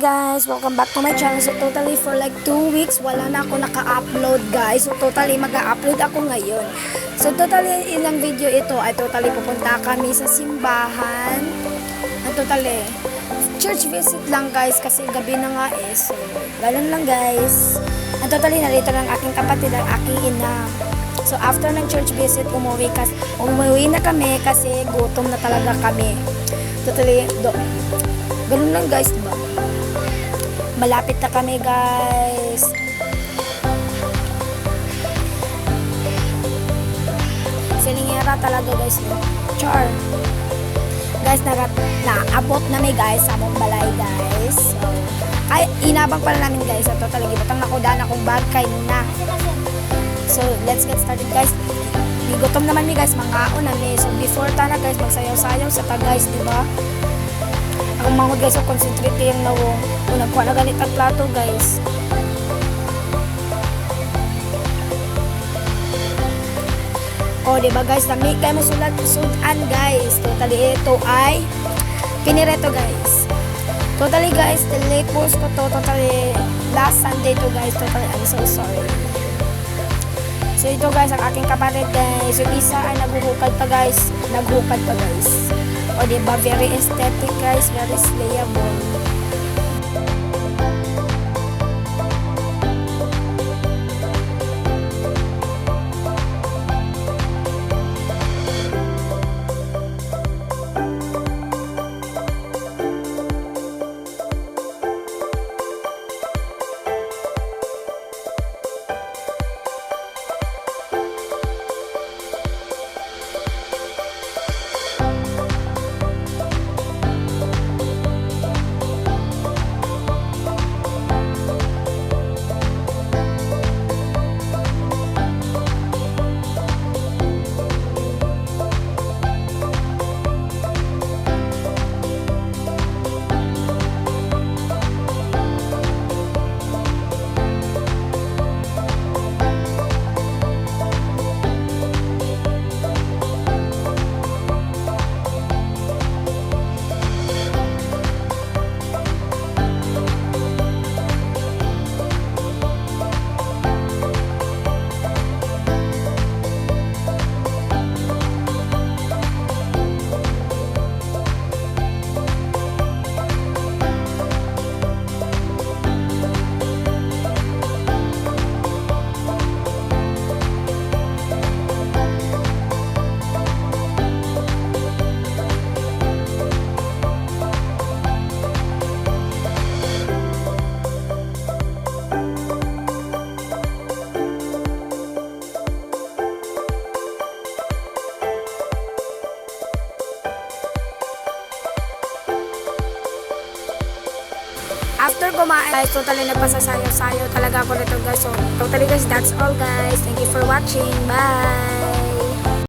guys, welcome back to my channel. So totally for like 2 weeks wala na ako naka-upload guys. So totally mag-upload ako ngayon. So totally ilang video ito ay totally pupunta kami sa simbahan. Ang totally church visit lang guys kasi gabi na nga eh. So ganun lang guys. Ang totally narito lang aking kapatid at aking ina. So after ng church visit umuwi na kami kasi gutom na talaga kami. Totally ganun lang guys, diba? Malapit na kami guys. Silingera talaga guys, no? Char. Guys, naabot na may guys sa among balay guys. So, ay, inabang pala namin guys. So, totally gibutang nakudan akong bag kay na. So, let's get started guys. Gutom naman mi guys, mangaon na mi. So, before tana guys, magsayaw-sayaw sa ta guys, diba? Ang mangod guys, so concentrate kayong nawong kung nagkuha na ganit ang plato guys. O diba guys, nami kayo mo sudan guys. Totally ito ay pinireto guys. Totally guys, the late post ko to. Totally last Sunday to guys. Totally I'm so sorry. So ito guys, ang aking kapatid guys. Yung isa ay naghukad pa guys. O diba, very aesthetic guys, very slayable. After kumain guys, totally nagpasasayaw-sayaw talaga ako nito guys. So, totally guys, that's all guys. Thank you for watching. Bye!